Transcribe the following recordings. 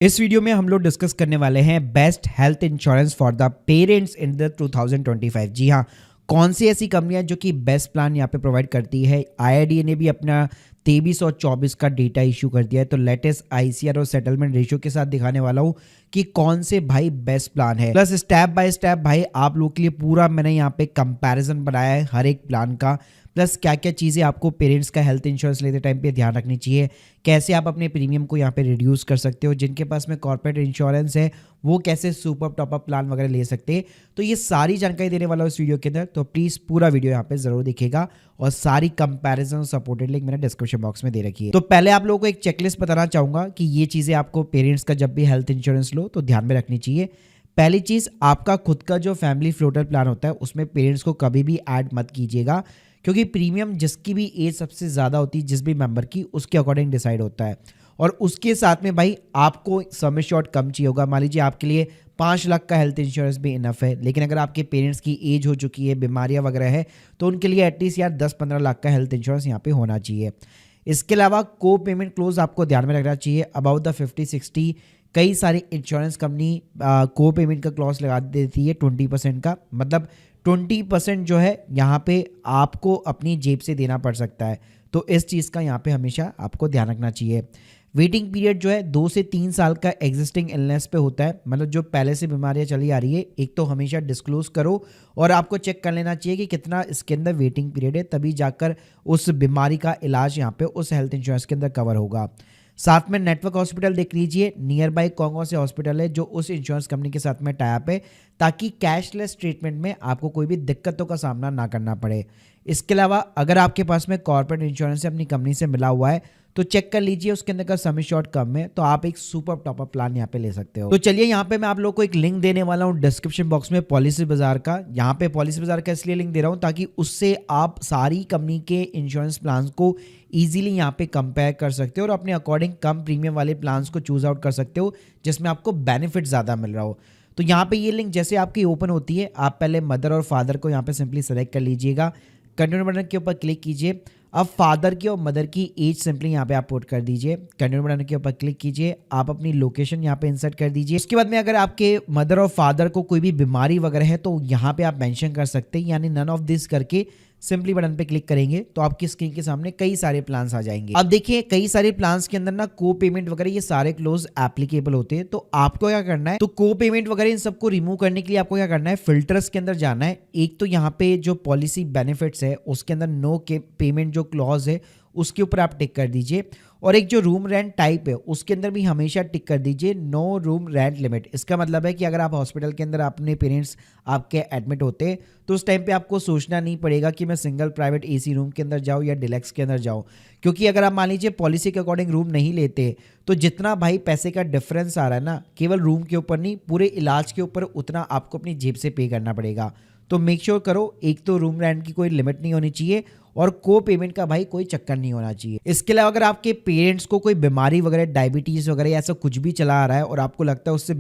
इस वीडियो में हम लोग डिस्कस करने वाले हैं best health insurance for the parents in the 2025। जी हाँ, कौन सी ऐसी कंपनियां जो कि बेस्ट प्लान यहाँ पे प्रोवाइड करती है। आईआरडीए ने भी अपना 23 और 24 का डेटा इशू कर दिया है, तो लेटेस्ट आईसीआर और सेटलमेंट रेशियो के साथ दिखाने वाला हूँ कि कौन से भाई बेस्ट प्लान है। प्लस स्टेप बाय स्टेप भाई आप लोग के लिए पूरा मैंने यहाँ पे कंपैरिजन बनाया है हर एक प्लान का। प्लस क्या क्या चीज़ें आपको पेरेंट्स का हेल्थ इंश्योरेंस लेते टाइम पे ध्यान रखनी चाहिए, कैसे आप अपने प्रीमियम को यहाँ पे रिड्यूस कर सकते हो, जिनके पास में कॉर्पोरेट इंश्योरेंस है वो कैसे सुपर टॉपअप प्लान वगैरह ले सकते हैं। तो ये सारी जानकारी देने वाला हूँ इस वीडियो के अंदर, तो प्लीज़ पूरा वीडियो यहाँ पे जरूर दिखेगा और सारी कंपैरिजन सपोर्टेड लिंक मैंने डिस्क्रिप्शन बॉक्स में दे रखी है। तो पहले आप लोगों को एक चेकलिस्ट बताना चाहूंगा कि ये चीज़ें आपको पेरेंट्स का जब भी हेल्थ इंश्योरेंस लो तो ध्यान में रखनी चाहिए। पहली चीज़, आपका खुद का जो फैमिली फ्लोटर प्लान होता है उसमें पेरेंट्स को कभी भी ऐड मत कीजिएगा, क्योंकि प्रीमियम जिसकी भी एज सबसे ज़्यादा होती है जिस भी मेंबर की, उसके अकॉर्डिंग डिसाइड होता है। और उसके साथ में भाई आपको सम एश्योर्ड कम चाहिए होगा। मान लीजिए आपके लिए 5 लाख का हेल्थ इंश्योरेंस भी इनफ है, लेकिन अगर आपके पेरेंट्स की एज हो चुकी है, बीमारियां वगैरह है, तो उनके लिए एटलीस्ट यार 10-15 लाख का हेल्थ इंश्योरेंस यहाँ पे होना चाहिए। इसके अलावा को पेमेंट क्लोज आपको ध्यान में रखना चाहिए। अबाउट द 50-60 कई सारी इंश्योरेंस कंपनी को पेमेंट का क्लॉज लगा देती है 20% का, मतलब 20% जो है यहाँ पे आपको अपनी जेब से देना पड़ सकता है। तो इस चीज़ का यहाँ पे हमेशा आपको ध्यान रखना चाहिए। वेटिंग पीरियड जो है 2 से 3 साल का एग्जिस्टिंग इलनेस पे होता है, मतलब जो पहले से बीमारियां चली आ रही है, एक तो हमेशा डिस्क्लोज करो और आपको चेक कर लेना चाहिए कि कितना इसके अंदर वेटिंग पीरियड है, तभी जाकर उस बीमारी का इलाज यहाँ पे उस हेल्थ इंश्योरेंस के अंदर कवर होगा। साथ में नेटवर्क हॉस्पिटल देख लीजिए, नियर बाई कौन से हॉस्पिटल है जो उस इंश्योरेंस कंपनी के साथ में टाई अप है, ताकि कैशलेस ट्रीटमेंट में आपको कोई भी दिक्कतों का सामना ना करना पड़े। इसके अलावा अगर आपके पास में कॉर्पोरेट इंश्योरेंस अपनी कंपनी से मिला हुआ है तो चेक कर लीजिए उसके अंदर का सम एश्योर्ड कम है, तो आप एक सुपर टॉपअप प्लान यहाँ पे ले सकते हो। तो चलिए यहाँ पे मैं आप लोग को एक लिंक देने वाला हूँ डिस्क्रिप्शन बॉक्स में पॉलिसी बाजार का। यहाँ पे पॉलिसी बाजार का इसलिए लिंक दे रहा हूँ ताकि उससे आप सारी कंपनी के इंश्योरेंस प्लान को इजीली यहाँ पे कंपेयर कर सकते हो और अपने अकॉर्डिंग कम प्रीमियम वाले प्लान्स को चूज आउट कर सकते हो जिसमें आपको बेनिफिट ज़्यादा मिल रहा हो। तो यहाँ पे ये लिंक जैसे आपकी ओपन होती है, आप पहले मदर और फादर को यहाँ पे सिंपली सेलेक्ट कर लीजिएगा, कंटिन्यू बटन के ऊपर क्लिक कीजिए। अब फादर की और मदर की एज सिंपली यहाँ पे आप पुट कर दीजिए, कंटिन्यू बटन के ऊपर क्लिक कीजिए, आप अपनी लोकेशन यहाँ पे इंसर्ट कर दीजिए। उसके बाद में अगर आपके मदर और फादर को कोई भी बीमारी वगैरह है तो यहाँ पे आप मेंशन कर सकते हैं, यानी नन ऑफ दिस करके सिंपली बटन पे क्लिक करेंगे तो आपकी स्क्रीन के सामने कई सारे प्लान्स आ जाएंगे। अब देखिए कई सारे प्लान्स के अंदर ना को पेमेंट वगैरह ये सारे क्लोज एप्लीकेबल होते हैं, तो आपको क्या करना है, तो को पेमेंट वगैरह इन सबको रिमूव करने के लिए आपको क्या करना है, फिल्टर्स के अंदर जाना है। एक तो यहाँ पे जो पॉलिसी बेनिफिट्स है उसके अंदर नो के पेमेंट जो क्लॉज है उसके ऊपर आप टिक कर दीजिए, और एक जो रूम रेंट टाइप है उसके अंदर भी हमेशा टिक कर दीजिए नो रूम रेंट लिमिट। इसका मतलब है कि अगर आप हॉस्पिटल के अंदर अपने पेरेंट्स आपके एडमिट होते हैं तो उस टाइम पे आपको सोचना नहीं पड़ेगा कि मैं सिंगल प्राइवेट एसी रूम के अंदर जाऊँ या डिलक्स के अंदर जाऊँ, क्योंकि अगर आप मान लीजिए पॉलिसी के अकॉर्डिंग रूम नहीं लेते तो जितना भाई पैसे का डिफरेंस आ रहा है ना, केवल रूम के ऊपर नहीं पूरे इलाज के ऊपर उतना आपको अपनी जेब से पे करना पड़ेगा। तो मेक श्योर करो एक तो रूम रेंट की कोई लिमिट नहीं होनी चाहिए और को पेमेंट का भाई कोई चक्कर नहीं होना चाहिए। इसके अलावा अगर आपके पेरेंट्स को कोई बीमारी वगैरह डायबिटीज वगैरह ऐसा कुछ भी चला आ रहा है और आपको लगता है उससे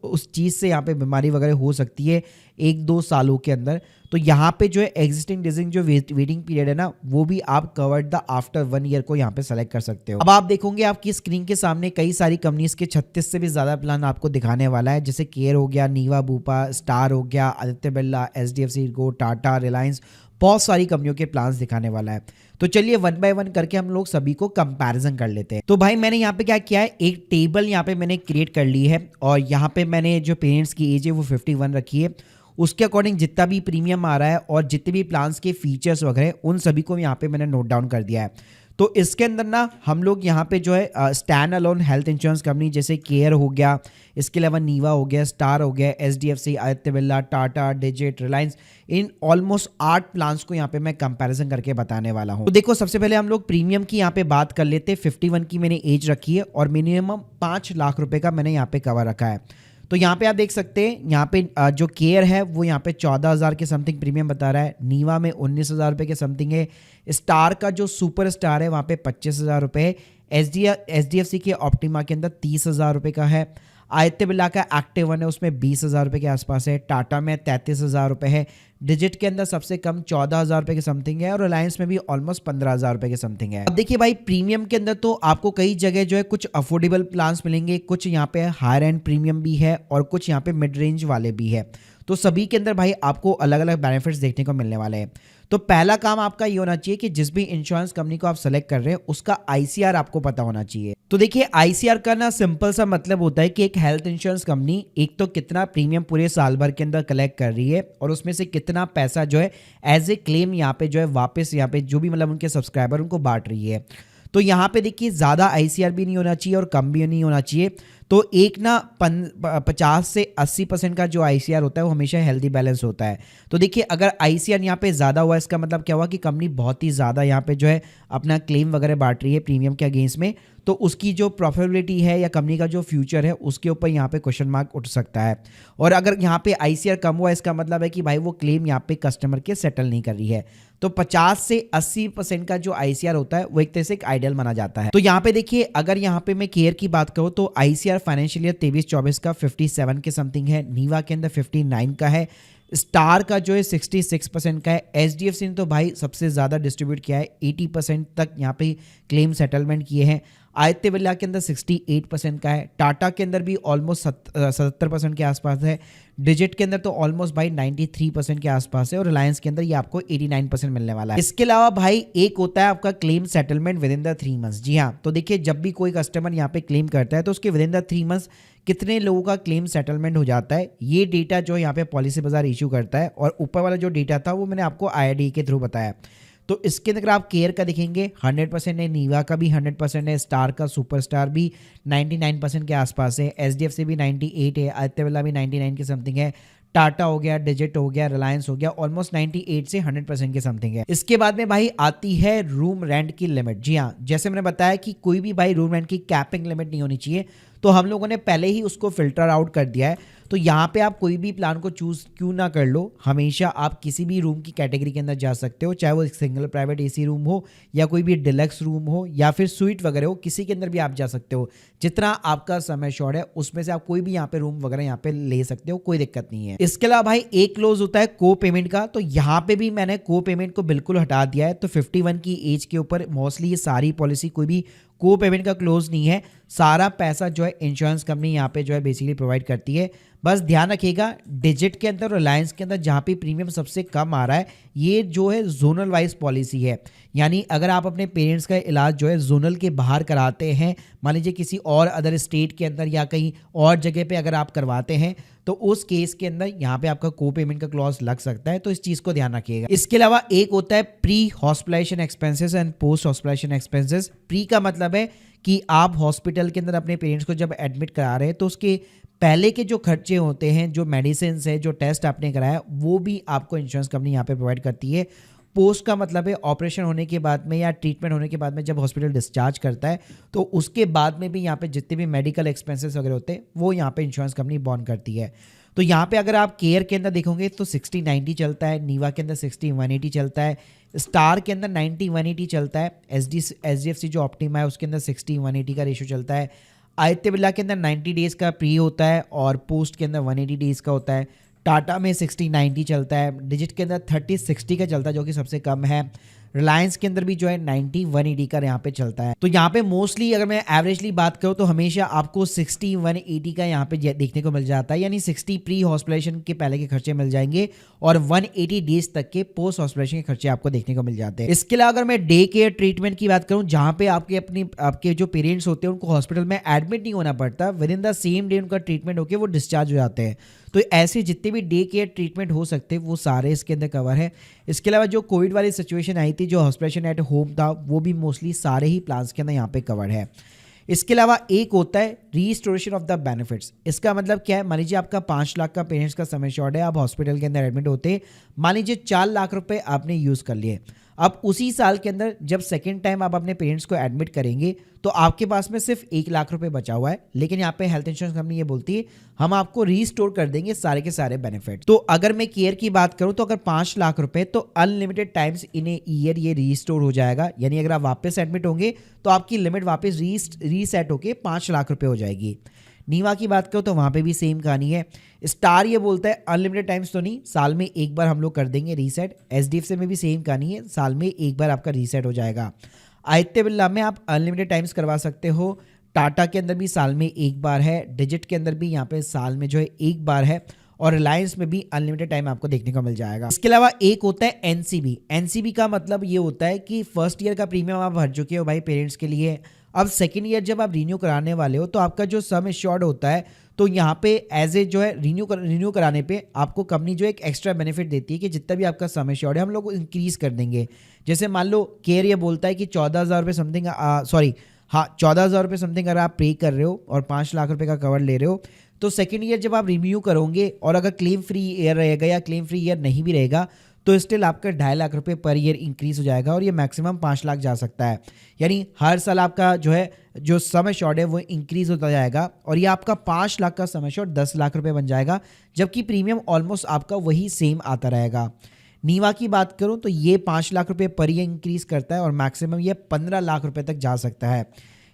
उस चीज़ से यहाँ पे बीमारी वगैरह हो सकती है 1-2 सालों के अंदर, तो यहाँ पे जो है एग्जिस्टिंग डिजीज जो वेटिंग पीरियड है ना वो भी आप कवर्ड द आफ्टर 1 ईयर को यहाँ पे सेलेक्ट कर सकते हो। अब आप देखोगे आपकी स्क्रीन के सामने कई सारी कंपनीज के 36 से भी ज्यादा प्लान आपको दिखाने वाला है, जैसे केयर हो गया, नीवा बूपा, स्टार हो गया, आदित्य बिरला, एचडीएफसी इरगो, टाटा, रिलायंस, बहुत सारी कंपनियों के प्लान्स दिखाने वाला है। तो चलिए 1 बाय 1 करके हम लोग सभी को कंपैरिजन कर लेते हैं। तो भाई मैंने यहाँ पे क्या किया है, एक टेबल यहाँ पे मैंने क्रिएट कर ली है और यहाँ पे मैंने जो पेरेंट्स की एज है वो 51 रखी है, उसके अकॉर्डिंग जितना भी प्रीमियम आ रहा है और जितने भी प्लान्स के फीचर्स वगैरह उन सभी को यहाँ पे मैंने नोट डाउन कर दिया है। तो इसके अंदर ना हम लोग यहाँ पे जो है stand alone health insurance company जैसे केयर हो गया, इसके अलावा नीवा हो गया, स्टार हो गया, HDFC, Aditya Birla, Tata, digit, Reliance, in almost 8 plans को यहाँ पे मैं कंपैरिजन करके बताने वाला हूँ। तो देखो सबसे पहले हम लोग प्रीमियम की यहाँ पे बात कर लेते हैं। 51 की मैंने एज रखी है और मिनिमम 5 लाख रुपए का मैंने यहाँ पे कवर रखा है। तो यहाँ पे आप देख सकते हैं यहाँ पे जो केयर है वो यहाँ पे 14,000 के समथिंग प्रीमियम बता रहा है, नीवा में 19,000 रुपये के समथिंग है, स्टार का जो सुपर स्टार है वहाँ पे 25,000 रुपये है, HDFC के ऑप्टिमा के अंदर 30,000 रुपये का है। आदित्य बिरला का एक्टिव वन है, उसमें 20,000 रुपये के आसपास है। टाटा में 33,000 रुपये है। डिजिट के अंदर सबसे कम 14,000 रुपये के समथिंग है और रिलायंस में भी ऑलमोस्ट 15,000 रुपये के समथिंग है। अब देखिए भाई, प्रीमियम के अंदर तो आपको कई जगह जो है कुछ अफोर्डेबल प्लान्स मिलेंगे, कुछ यहाँ पे हायर एंड प्रीमियम भी है और कुछ यहाँ पे मिड रेंज वाले भी है। तो सभी के अंदर भाई आपको अलग अलग बेनिफिट्स देखने को मिलने वाले हैं। तो पहला काम आपका ये होना चाहिए कि जिस भी इंश्योरेंस कंपनी को आप सेलेक्ट कर रहे हैं उसका आईसीआर आपको पता होना चाहिए। तो देखिए, आईसीआर का ना सिंपल सा मतलब होता है कि एक हेल्थ इंश्योरेंस कंपनी एक तो कितना प्रीमियम पूरे साल भर के अंदर कलेक्ट कर रही है और उसमें से कितना पैसा जो है एज ए क्लेम यहाँ पे जो है वापस यहाँ पे जो भी मतलब उनके सब्सक्राइबर उनको बांट रही है। तो यहाँ पे देखिए, ज़्यादा आईसीआर भी नहीं होना चाहिए और कम भी नहीं होना चाहिए। तो एक ना 50 से 80% का जो आईसीआर होता है वो हमेशा हेल्दी बैलेंस होता है। तो देखिए, अगर आईसीआर यहाँ पे ज़्यादा हुआ, इसका मतलब क्या हुआ कि कंपनी बहुत ही ज़्यादा यहाँ पे जो है अपना क्लेम वगैरह बांट रही है प्रीमियम के अगेंस्ट में, तो उसकी जो प्रॉफिटेबिलिटी है या कंपनी का जो फ्यूचर है उसके ऊपर यहाँ पे क्वेश्चन मार्क उठ सकता है। और अगर यहाँ पे आईसीआर कम हुआ, इसका मतलब है कि भाई वो क्लेम यहाँ पे कस्टमर के सेटल नहीं कर रही है। तो 50 से 80% का जो आईसीआर होता है वो एक तरह से एक आइडियल माना जाता है। तो यहाँ पे देखिए, अगर यहाँ पे मैं केयर की बात करूँ तो आईसीआर फाइनेंशियल ईयर 23-24 का 57 के समथिंग है। नीवा के अंदर 59 का है। स्टार का जो है 66% का है। एचडीएफसी ने तो भाई सबसे ज़्यादा डिस्ट्रीब्यूट किया है, 80% तक यहाँ पे क्लेम सेटलमेंट किए हैं। आदित्य बिरला के अंदर 68% का है। टाटा के अंदर भी ऑलमोस्ट 70% के आसपास है। डिजिट के अंदर तो ऑलमोस्ट भाई 93% के आसपास है और रिलायंस के अंदर ये आपको 89% मिलने वाला है। इसके अलावा भाई एक होता है आपका claim settlement within the 3 months. जी हाँ, तो देखिए, जब भी कोई कस्टमर यहाँ पे क्लेम करता है तो उसके विद इन द 3 मंथ्स कितने लोगों का क्लेम सेटलमेंट हो जाता है, ये डेटा जो यहाँ पे पॉलिसी बाजार इशू करता है। और ऊपर वाला जो डेटा था वो मैंने आपको IRDAI के थ्रू बताया। तो इसके अंदर आप केयर का देखेंगे 100% है, नीवा का भी 100% है, स्टार का सुपरस्टार भी 99% के आसपास है, एचडीएफसी भी 98 है, आदित्य बिरला भी 99 के समथिंग है, टाटा हो गया, डिजिट हो गया, रिलायंस हो गया, ऑलमोस्ट 98 से 100% के समथिंग है। इसके बाद में भाई आती है रूम रेंट की लिमिट। जी हाँ, जैसे मैंने बताया कि कोई भी भाई रूम रेंट की कैपिंग लिमिट नहीं होनी चाहिए, तो हम लोगों ने पहले ही उसको फिल्टर आउट कर दिया है। तो यहाँ पे आप कोई भी प्लान को चूज क्यों ना कर लो, हमेशा आप किसी भी रूम की कैटेगरी के अंदर जा सकते हो, चाहे वो एक सिंगल प्राइवेट एसी रूम हो या कोई भी डिलक्स रूम हो या फिर स्वीट वगैरह हो, किसी के अंदर भी आप जा सकते हो। जितना आपका समय शॉर्ट है उसमें से आप कोई भी यहाँ पे रूम वगैरह यहाँ पे ले सकते हो, कोई दिक्कत नहीं है। इसके अलावा भाई एक क्लोज होता है को पेमेंट का, तो यहाँ पे भी मैंने को पेमेंट को बिल्कुल हटा दिया है। तो 51 की एज के ऊपर मोस्टली ये सारी पॉलिसी कोई भी को पेमेंट का क्लोज नहीं है, सारा पैसा जो है इंश्योरेंस कंपनी यहाँ पे जो है बेसिकली प्रोवाइड करती है। बस ध्यान रखिएगा, डिजिट के अंदर, रिलायंस के अंदर जहाँ पे प्रीमियम सबसे कम आ रहा है, ये जो है जोनल वाइज पॉलिसी है। यानी अगर आप अपने पेरेंट्स का इलाज जो है जोनल के बाहर कराते हैं, मान लीजिए किसी और अदर स्टेट के अंदर या कहीं और जगह पे अगर आप करवाते हैं, तो उस केस के अंदर यहाँ पे आपका को पेमेंट का क्लॉज लग सकता है। तो इस चीज़ को ध्यान रखिएगा। इसके अलावा एक होता है pre hospitalisation expenses and post hospitalisation expenses. Pre का मतलब है कि आप हॉस्पिटल के अंदर अपने पेरेंट्स को जब एडमिट करा रहे हैं तो उसके पहले के जो खर्चे होते हैं, जो मेडिसिन है, जो टेस्ट आपने कराया, वो भी आपको इंश्योरेंस कंपनी यहाँ पे प्रोवाइड करती है। पोस्ट का मतलब है ऑपरेशन होने के बाद में या ट्रीटमेंट होने के बाद में जब हॉस्पिटल डिस्चार्ज करता है तो उसके बाद में भी यहाँ पे जितने भी मेडिकल एक्सपेंसेस वगैरह होते हैं वो यहाँ पे इंश्योरेंस कंपनी बॉन्ड करती है। तो यहाँ पे अगर आप केयर के अंदर देखोगे तो 60-90 चलता है, नीवा के अंदर 60-180 चलता है, स्टार के अंदर 90-180 चलता है, एचडीएफसी जो ऑप्टिमा है उसके अंदर 60-180 का रेशियो चलता है, आदित्य बिरला के अंदर 90 डेज़ का प्री होता है और पोस्ट के अंदर 180 डेज़ का होता है, टाटा में 60-90 चलता है, डिजिट के अंदर 30-60 का चलता है जो कि सबसे कम है, रिलायंस के अंदर भी जो है 90-180 का यहाँ पे चलता है। तो यहाँ पे मोस्टली अगर मैं एवरेजली बात करूँ तो हमेशा आपको 60-180 का यहाँ पे देखने को मिल जाता है, यानी 60 प्री हॉस्पिटलाइजेशन के पहले के खर्चे मिल जाएंगे और 180 डेज तक के पोस्ट हॉस्पिटलाइजेशन के खर्चे आपको देखने को मिल जाते हैं। इसके अलावा अगर मैं डे केयर ट्रीटमेंट की बात करूँ, जहाँ पे आपके जो पेरेंट्स होते हैं उनको हॉस्पिटल में एडमिट नहीं होना पड़ता, with in the same day उनका ट्रीटमेंट होकर वो डिस्चार्ज हो जाते हैं। तो ऐसे जितने भी डे केयर ट्रीटमेंट हो सकते हैं वो सारे इसके अंदर कवर है। इसके अलावा जो कोविड वाली सिचुएशन आई थी, जो हॉस्पिटलाइजेशन एट होम था, वो भी मोस्टली सारे ही प्लान्स के अंदर यहाँ पे कवर है। इसके अलावा एक होता है रीस्टोरेशन ऑफ द बेनिफिट्स। इसका मतलब क्या है, मान लीजिए आपका 5 लाख का पेरेंट्स का समय शॉर्ट है, आप हॉस्पिटल के अंदर एडमिट होते, मान लीजिए 4 लाख रुपए आपने यूज़ कर लिए। अब उसी साल के अंदर जब सेकेंड टाइम आप अपने पेरेंट्स को एडमिट करेंगे तो आपके पास में सिर्फ 1 लाख रुपए बचा हुआ है, लेकिन यहाँ पे हेल्थ इंश्योरेंस कंपनी ये बोलती है हम आपको रीस्टोर कर देंगे सारे के सारे बेनिफिट। तो अगर मैं केयर की बात करूं तो अगर 5 लाख रुपए तो unlimited times in a year ये रीस्टोर हो जाएगा, यानी अगर आप वापस एडमिट होंगे तो आपकी लिमिट वापस रीसेट होके 5 लाख रुपए हो जाएगी। नीवा की बात करो तो वहाँ पे भी सेम कहानी है। स्टार ये बोलता है अनलिमिटेड टाइम्स तो नहीं, साल में एक बार हम लोग कर देंगे रीसेट। एचडीएफसी में भी सेम कहानी है, साल में एक बार आपका रीसेट हो जाएगा। आदित्य बिरला में आप अनलिमिटेड टाइम्स करवा सकते हो। टाटा के अंदर भी साल में एक बार है, डिजिट के अंदर भी यहाँ पे साल में जो है एक बार है, और रिलायंस में भी अनलिमिटेड टाइम आपको देखने को मिल जाएगा। इसके अलावा एक होता है एनसीबी। एनसीबी का मतलब ये होता है कि फर्स्ट ईयर का प्रीमियम आप भर चुके हो भाई पेरेंट्स के लिए, अब सेकेंड ईयर जब आप रिन्यू कराने वाले हो तो आपका जो सम एश्योर्ड होता है तो यहाँ पे एज ए जो है रिन्यू कराने पे आपको कंपनी जो एक एक्स्ट्रा बेनिफिट देती है कि जितना भी आपका सम एश्योर्ड है हम लोग इंक्रीज कर देंगे। जैसे मान लो केयर ये बोलता है कि 14,000 रुपये समथिंग, 14,000 रुपये समथिंग अगर आप पे कर रहे हो और 5 लाख रुपये का कवर ले रहे हो तो सेकेंड ईयर जब आप रिन्यू करोगे और अगर क्लेम फ्री ईयर रहेगा या क्लेम फ्री ईयर नहीं भी रहेगा तो स्टिल आपका 2.5 लाख रुपए पर ईयर इंक्रीज हो जाएगा और ये मैक्सिमम 5 लाख जा सकता है। यानी हर साल आपका जो है जो सम एश्योर्ड है वो इंक्रीज होता जाएगा और ये आपका 5 लाख का सम एश्योर्ड 10 लाख रुपए बन जाएगा, जबकि प्रीमियम ऑलमोस्ट आपका वही सेम आता रहेगा। नीवा की बात करूं तो ये 5 लाख रुपए पर ईयर इंक्रीज करता है और मैक्सिमम ये 15 लाख रुपए तक जा सकता है।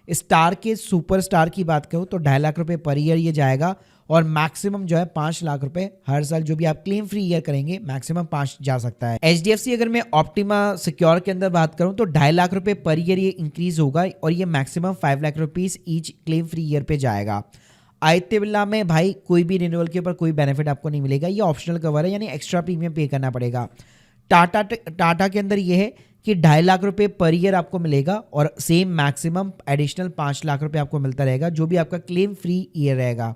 स्टार के सुपर स्टार की बात करूं तो 2.5 लाख रुपए पर ईयर ये जाएगा और मैक्सिमम जो है 5 लाख रुपए हर साल जो भी आप क्लेम फ्री ईयर करेंगे मैक्सिमम 5 जा सकता है। एचडीएफसी अगर मैं ऑप्टिमा सिक्योर के अंदर बात करूं तो 2.5 लाख रुपए पर ईयर ये इंक्रीज होगा और ये maximum 5 lakh rupees each claim free year पे जाएगा। आदित्य बिरला में भाई कोई भी रिन्यूअल के ऊपर कोई बेनिफिट आपको नहीं मिलेगा, ये ऑप्शनल कवर है यानी एक्स्ट्रा प्रीमियम पे करना पड़ेगा। टाटा के अंदर ये है कि 2.5 लाख रुपए पर ईयर आपको मिलेगा और सेम मैक्सिमम एडिशनल 5 लाख रुपए आपको मिलता रहेगा जो भी आपका क्लेम फ्री ईयर रहेगा।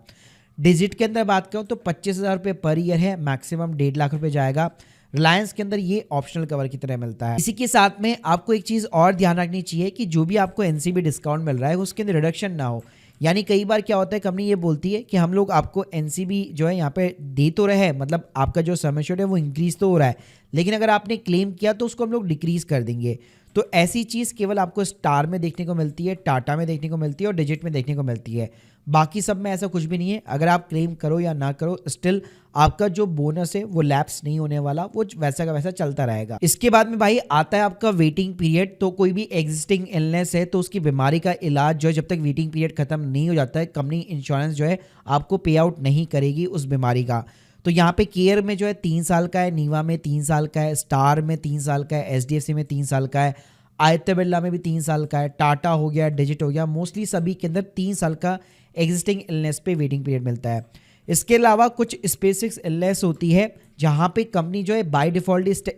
डिजिट के अंदर बात करूं तो 25,000 रुपये पर ईयर है, मैक्सिमम 1.5 लाख रुपए जाएगा। रिलायंस के अंदर ये ऑप्शनल कवर की तरह मिलता है। इसी के साथ में आपको एक चीज़ और ध्यान रखनी चाहिए कि जो भी आपको एनसीबी डिस्काउंट मिल रहा है उसके अंदर रिडक्शन ना हो। यानी कई बार क्या होता है कंपनी ये बोलती है कि हम लोग आपको एनसीबी जो है यहाँ पे दे तो रहे हैं, मतलब आपका जो सम एश्योर्ड है वो इंक्रीज तो हो रहा है, लेकिन अगर आपने क्लेम किया तो उसको हम लोग डिक्रीज कर देंगे। तो ऐसी चीज़ केवल आपको स्टार में देखने को मिलती है, टाटा में देखने को मिलती है और डिजिट में देखने को मिलती है। बाकी सब में ऐसा कुछ भी नहीं है। अगर आप क्लेम करो या ना करो स्टिल आपका जो बोनस है वो लैप्स नहीं होने वाला, वो वैसा का वैसा चलता रहेगा। इसके बाद में भाई आता है आपका वेटिंग पीरियड। तो कोई भी एग्जिस्टिंग इलनेस है तो उसकी बीमारी का इलाज जो है जब तक वेटिंग पीरियड खत्म नहीं हो जाता है कंपनी इंश्योरेंस जो है आपको पे आउट नहीं करेगी उस बीमारी का। तो यहाँ पे केयर में जो है 3 साल का है, नीवा में 3 साल का है, स्टार में 3 साल का है, एचडीएफसी में 3 साल का है, आदित्य बिरला में भी 3 साल का है, टाटा हो गया, डिजिट हो गया, मोस्टली सभी के अंदर 3 साल का एग्जिस्टिंग इलनेस पे वेटिंग पीरियड मिलता है। इसके अलावा कुछ स्पेसिफिक इलनेस होती है जहां पे कंपनी जो है बाय डिफॉल्ट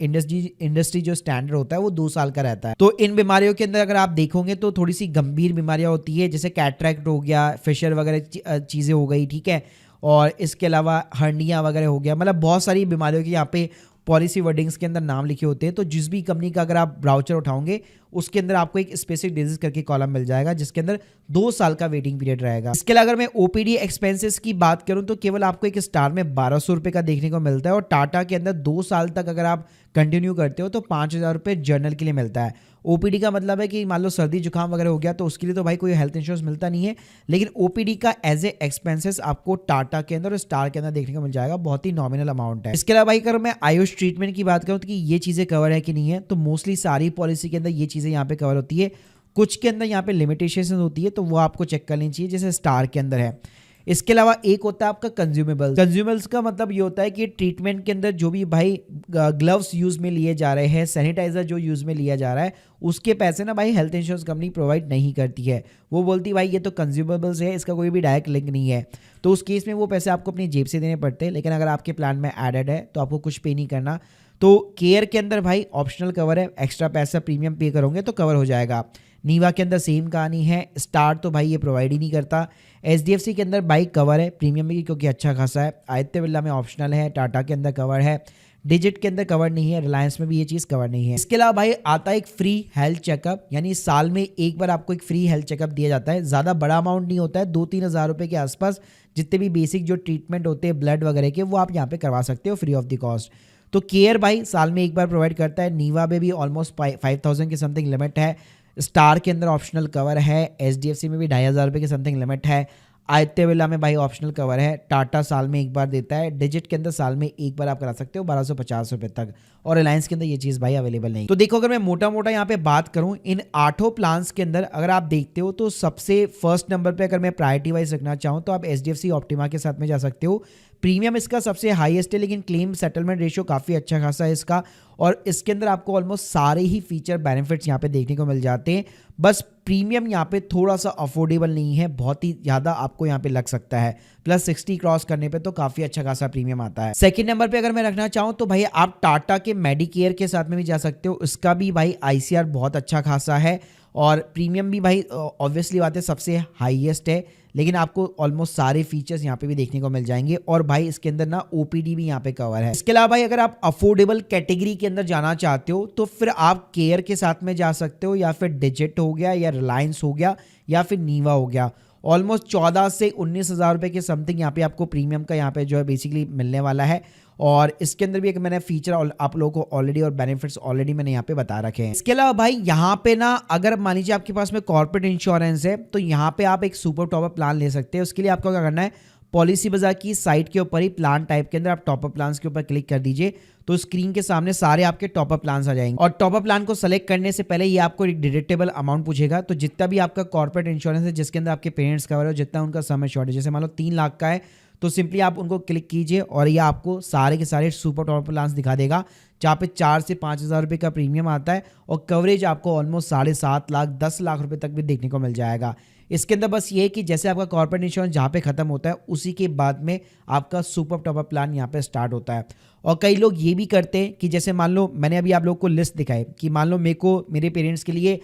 इंडस्ट्री जो स्टैंडर्ड होता है वो 2 साल का रहता है। तो इन बीमारियों के अंदर अगर आप देखोगे तो थोड़ी सी गंभीर बीमारियां होती है, जैसे कैटरैक्ट हो गया, फिशर वगैरह चीज़ें हो गई, ठीक है, और इसके अलावा हर्निया वगैरह हो गया, मतलब बहुत सारी बीमारियों की यहाँ पे पॉलिसी वर्डिंग्स के अंदर नाम लिखे होते हैं। तो जिस भी कंपनी का अगर आप ब्राउचर उठाओगे उसके अंदर आपको एक स्पेसिफिक डिजीज करके कॉलम मिल जाएगा जिसके अंदर 2 साल का वेटिंग पीरियड रहेगा। इसके अलावा अगर मैं ओपीडी एक्सपेंसेस की बात करूं तो केवल आपको एक स्टार में 1200 रुपये का देखने को मिलता है और टाटा के अंदर 2 साल तक अगर आप कंटिन्यू करते हो तो 5,000 रुपये जर्नल के लिए मिलता है। ओपीडी का मतलब है कि मान लो सर्दी जुकाम वगैरह हो गया तो उसके लिए तो भाई कोई हेल्थ इंश्योरेंस मिलता नहीं है, लेकिन ओपीडी का एज ए एक्सपेंसेस आपको टाटा के अंदर और स्टार के अंदर देखने को मिल जाएगा, बहुत ही नॉमिनल अमाउंट है। इसके अलावा भाई अगर मैं आयुष ट्रीटमेंट की बात करूं तो कि ये चीज़ें कवर है कि नहीं है, तो मोस्टली सारी पॉलिसी के अंदर ये चीज़ें यहाँ पे कवर होती है। कुछ के अंदर यहाँ पे लिमिटेशन होती है तो वो आपको चेक कर लेनी चाहिए, जैसे स्टार के अंदर है। इसके अलावा एक होता है आपका कंज्यूमेबल्स का मतलब ये होता है कि ट्रीटमेंट के अंदर जो भी भाई ग्लव्स यूज़ में लिए जा रहे हैं, सैनिटाइजर जो यूज़ में लिया जा रहा है, उसके पैसे ना भाई हेल्थ इंश्योरेंस कंपनी प्रोवाइड नहीं करती है। वो बोलती है भाई ये तो कंज्यूमेबल्स है, इसका कोई भी डायरेक्ट लिंक नहीं है, तो उस केस में वो पैसे आपको अपनी जेब से देने पड़ते हैं। लेकिन अगर आपके प्लान में एडेड है तो आपको कुछ पे नहीं करना। तो केयर के अंदर भाई ऑप्शनल कवर है, एक्स्ट्रा पैसा प्रीमियम पे करोगे तो कवर हो जाएगा। नीवा के अंदर सेम कहानी है, स्टार तो भाई ये प्रोवाइड ही नहीं करता। एचडीएफसी के अंदर बाइक कवर है प्रीमियम भी क्योंकि अच्छा खासा है, आदित्य बिरला में ऑप्शनल है, टाटा के अंदर कवर है, डिजिट के अंदर कवर नहीं है, रिलायंस में भी ये चीज़ कवर नहीं है। इसके अलावा भाई आता है एक फ्री हेल्थ चेकअप, यानी साल में एक बार आपको एक फ्री हेल्थ चेकअप दिया जाता है। ज़्यादा बड़ा अमाउंट नहीं होता है, 2-3 हज़ार रुपये के आसपास जितने भी बेसिक जो ट्रीटमेंट होते हैं ब्लड वगैरह के वो आप यहाँ पे करवा सकते हो फ्री ऑफ द कॉस्ट। तो केयर भाई साल में एक बार प्रोवाइड करता है, नीवा में भी ऑलमोस्ट 5000 की समथिंग लिमिट है, स्टार के अंदर ऑप्शनल कवर है, एचडीएफसी में भी 2500 की समथिंग लिमिट है, आदित्य बिरला में भाई ऑप्शनल कवर है, टाटा साल में एक बार देता है, डिजिट के अंदर साल में एक बार आप करा सकते हो 1250 रुपए तक, और रिलायंस के अंदर ये चीज़ भाई अवेलेबल नहीं। तो देखो अगर मैं मोटा मोटा यहाँ पे बात करूँ इन 8 प्लान्स के अंदर अगर आप देखते हो तो सबसे फर्स्ट नंबर पे अगर मैं प्रायोरिटी वाइज रखना चाहूँ तो आप एचडीएफसी ऑप्टिमा के साथ में जा सकते हो। प्रीमियम इसका सबसे हाईएस्ट है, लेकिन क्लेम सेटलमेंट रेशियो काफ़ी अच्छा खासा है इसका, और इसके अंदर आपको ऑलमोस्ट सारे ही फीचर बेनिफिट्स यहाँ पे देखने को मिल जाते हैं। बस प्रीमियम यहाँ पे थोड़ा सा अफोर्डेबल नहीं है, बहुत ही ज़्यादा आपको यहाँ पे लग सकता है, प्लस 60 क्रॉस करने पे तो काफ़ी अच्छा खासा प्रीमियम आता है। सेकंड नंबर पे अगर मैं रखना चाहूँ तो भाई आप टाटा के मेडिकेयर के साथ में भी जा सकते हो, इसका भी भाई आईसीआर बहुत अच्छा खासा है, और प्रीमियम भी भाई ऑब्वियसली बात है सबसे हाईएस्ट है, लेकिन आपको ऑलमोस्ट सारे फीचर्स यहाँ पे भी देखने को मिल जाएंगे, और भाई इसके अंदर ना ओपीडी भी यहाँ पे कवर है। इसके अलावा भाई अगर आप अफोर्डेबल कैटेगरी के अंदर जाना चाहते हो तो फिर आप केयर के साथ में जा सकते हो, या फिर डिजिट हो गया, या रिलायंस हो गया, या फिर नीवा हो गया। ऑलमोस्ट 14 से 19,000 रुपए के समथिंग यहाँ पे आपको प्रीमियम का यहाँ पे जो है बेसिकली मिलने वाला है, और इसके अंदर भी एक मैंने फीचर आप लोगों को ऑलरेडी और बेनिफिट्स ऑलरेडी मैंने यहाँ पे बता रखे हैं। इसके अलावा भाई यहाँ पे ना अगर मान लीजिए आपके पास में कॉर्पोरेट इंश्योरेंस है तो यहाँ पे आप एक सुपर टॉपअप प्लान ले सकते हैं। उसके लिए आपको क्या करना है, पॉलिसी बाजार की साइट के ऊपर ही प्लान टाइप के अंदर आप टॉपअप प्लान्स के ऊपर क्लिक कर दीजिए, तो स्क्रीन के सामने सारे आपके टॉपअप प्लान्स आ जाएंगे, और टॉपअप प्लान को सेलेक्ट करने से पहले ये आपको एक डिडक्टेबल अमाउंट पूछेगा। तो जितना भी आपका कॉर्पोरेट इंश्योरेंस है जिसके अंदर आपके पेरेंट्स कवर है, जितना उनका सम एश्योर्ड है, जैसे मान लो 3 लाख का है तो सिंपली आप उनको क्लिक कीजिए और ये आपको सारे के सारे सुपर टॉप प्लान्स दिखा देगा, जहाँ पे 4 से 5,000 रुपये का प्रीमियम आता है, और कवरेज आपको ऑलमोस्ट 7.5 लाख 10 लाख रुपए तक भी देखने को मिल जाएगा। इसके अंदर बस ये कि जैसे आपका कॉर्पोरेट इंश्योरेंस जहाँ पे खत्म होता है उसी के बाद में आपका सुपर टॉपअप प्लान यहाँ पे स्टार्ट होता है। और कई लोग ये भी करते हैं कि जैसे मान लो मैंने अभी आप लोग को लिस्ट दिखाई कि मान लो मेरे को मेरे पेरेंट्स के लिए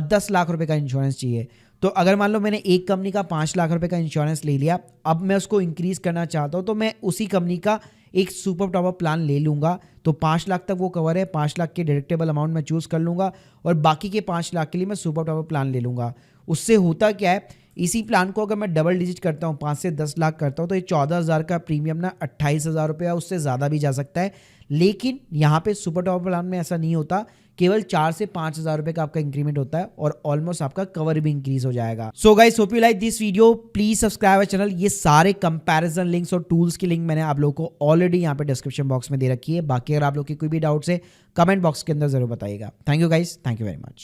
10 लाख रुपए का इंश्योरेंस चाहिए, तो अगर मान लो मैंने एक कंपनी का 5 लाख रुपए का इंश्योरेंस ले लिया, अब मैं उसको इंक्रीज करना चाहता हूँ तो मैं उसी कंपनी का एक सुपर टॉपअप प्लान ले लूँगा, तो 5 लाख तक वो कवर है, 5 लाख के डिडक्टेबल अमाउंट मैं चूज़ कर लूँगा, और बाकी के 5 लाख के लिए मैं सुपर टॉपअप प्लान ले लूँगा। उससे होता क्या है, इसी प्लान को अगर मैं डबल डिजिट करता हूँ 5 से 10 लाख करता हूँ तो ये 14,000 का प्रीमियम ना 28,000 रुपये उससे ज़्यादा भी जा सकता है। लेकिन यहाँ पे सुपर टॉप प्लान में ऐसा नहीं होता, केवल 4 से 5,000 रुपये का आपका इंक्रीमेंट होता है, और ऑलमोस्ट आपका कवर भी इंक्रीज हो जाएगा। So guys hope you like this video, please subscribe our channel. ये सारे कंपैरिजन लिंक्स और टूल्स की लिंक मैंने आप लोगों को ऑलरेडी यहाँ पे डिस्क्रिप्शन बॉक्स में दे रखी है। बाकी अगर आप लोग की कोई भी डाउट्स है कमेंट बॉक्स के अंदर जरूर बताइएगा। Thank you guys, thank you very much.